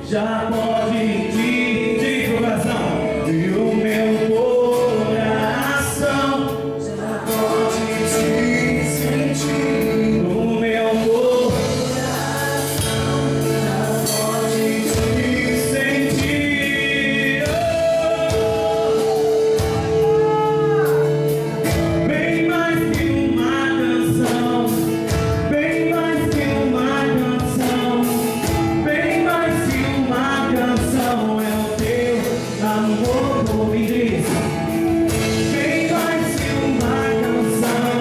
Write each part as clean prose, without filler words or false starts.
já pode de coração. E o meu coração já pode te sentir. O meu coração já pode te sentir. Bem mais que uma canção, bem mais que uma canção, bem mais que uma canção é o teu amor por me diz. Bem mais que uma canção,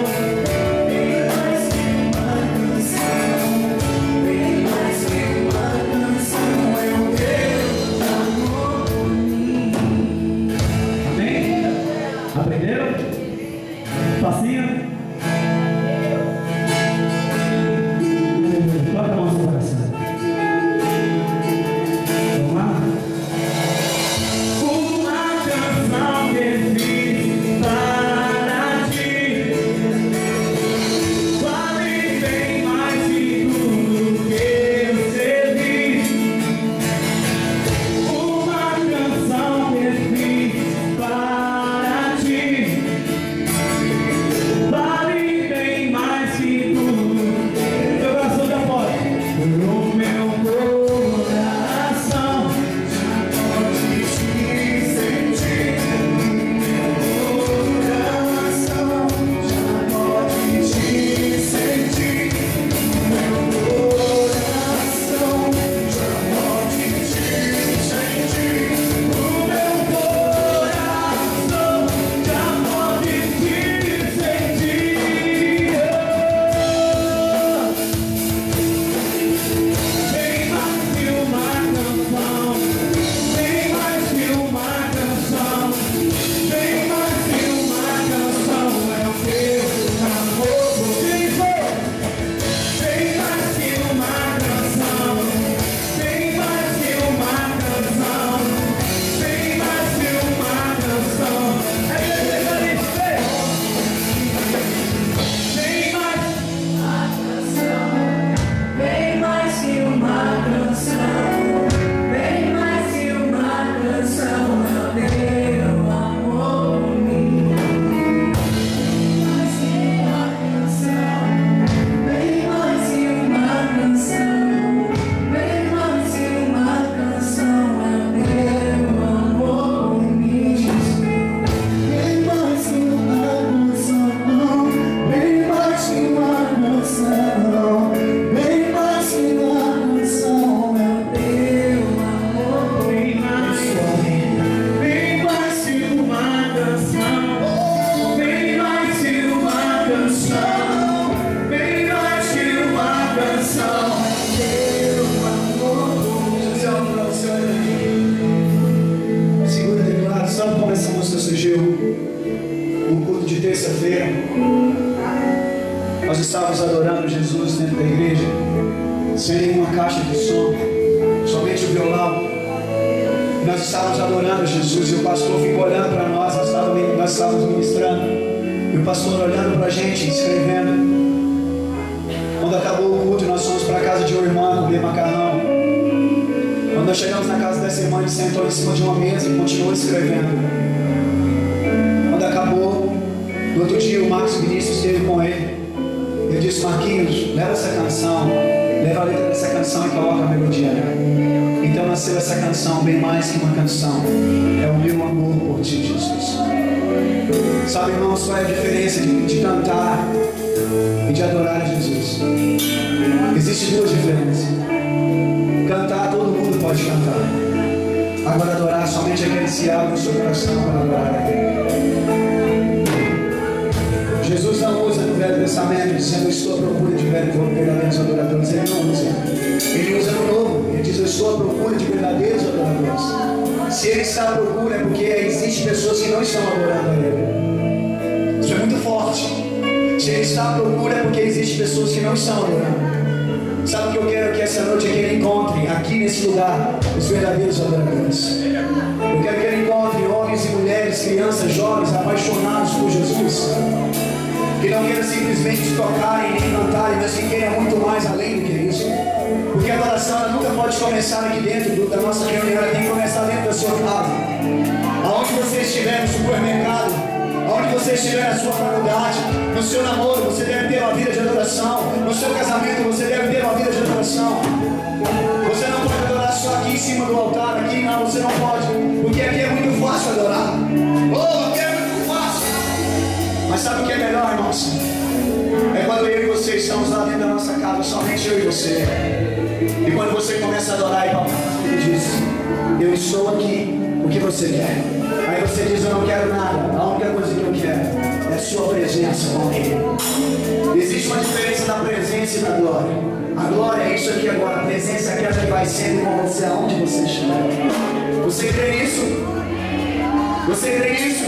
bem mais que uma canção, bem mais que uma canção é o teu amor por mim. Amém? Aprenderam? Facinho? Coloca a mão no seu coração. Vamos lá? Uma canção que fiz para ti vale bem mais de tudo que eu servi. Uma canção que fiz para ti vale bem mais que tudo. Meu coração já pode. O meu coração já pode te sentir. Meu coração já pode te sentir. Meu coração já pode te sentir. O meu coração já pode te sentir. Bem mais que uma canção, bem mais que uma canção, bem mais que uma canção é o teu amor por mim. Bem mais que uma canção, bem mais que uma canção, bem mais que uma canção. É isso, bem mais uma canção, bem mais que uma canção, bem mais que uma canção é o teu amor por mim. Mais que uma canção, bem mais que uma canção, bem mais que uma canção é o teu amor por mim. Bem mais que uma canção, bem mais que uma canção, bem mais que uma canção é o teu amor. Bem mais que uma canção, bem mais que uma canção, bem mais que uma canção é o teu amor. Deixa eu dizer algo pra você, olha aqui. Segura declaração, como essa música surgiu no culto de terça-feira. Nós estávamos adorando Jesus dentro da igreja, sem nenhuma caixa de som, somente o violão. E nós estávamos adorando Jesus e o pastor ficou olhando para nós, nós estávamos ministrando, e o pastor olhando para a gente, escrevendo. Quando acabou o culto, nós fomos para a casa de uma irmã comer macarrão. Quando nós chegamos na casa dessa irmã, ele sentou em cima de uma mesa e continuou escrevendo. Quando acabou, no outro dia o Marcos Vinícius esteve com ele. Ele disse: Marquinhos, leva essa canção, leva a letra dessa canção e coloca a melodia nela. Então nasceu essa canção, bem mais que uma canção. É o meu amor por ti, Jesus. Sabe, irmãos, qual é a diferença de cantar e de adorar a Jesus? Existem duas diferenças. Cantar, todo mundo pode cantar. Agora adorar, somente aquele que se abre no seu coração para adorar a Ele. Jesus não usa no Velho Testamento dizendo: eu estou à procura de verdadeiros adoradores. Ele não usa. Ele usa no Novo. Ele diz: eu estou à procura de verdadeiros adoradores. Se Ele está à procura é porque existem pessoas que não estão adorando a Ele. Isso é muito forte. Se Ele está à procura é porque existem pessoas que não estão adorando. Sabe o que eu quero que essa noite é que Ele encontre aqui nesse lugar os verdadeiros adoradores. Eu quero que Ele encontre homens e mulheres, crianças, jovens apaixonados por Jesus, que não queiram simplesmente tocarem nem cantarem, mas que queiram muito mais além do que isso. Porque a adoração ela nunca pode começar aqui dentro da nossa reunião, ela tem que começar dentro da sua casa. Aonde você estiver, no supermercado, aonde você estiver na sua faculdade, no seu namoro, você deve ter uma vida de adoração. No seu casamento, você deve ter uma vida de adoração. Você não pode adorar só aqui em cima do altar, aqui não, você não pode, porque aqui é muito fácil adorar. Oh, aqui é muito fácil. Mas sabe o que é melhor, irmãos? É quando eu e você estamos lá dentro da nossa casa, somente eu e você. E quando você começa a adorar e papai diz: eu estou aqui, o que você quer? Aí você diz: eu não quero nada, a única coisa que eu quero é a sua presença comigo. Existe uma diferença da presença e da glória. A glória é isso aqui agora, a presença é aquela que vai sendo com você aonde você estiver. Você crê nisso? Você crê nisso?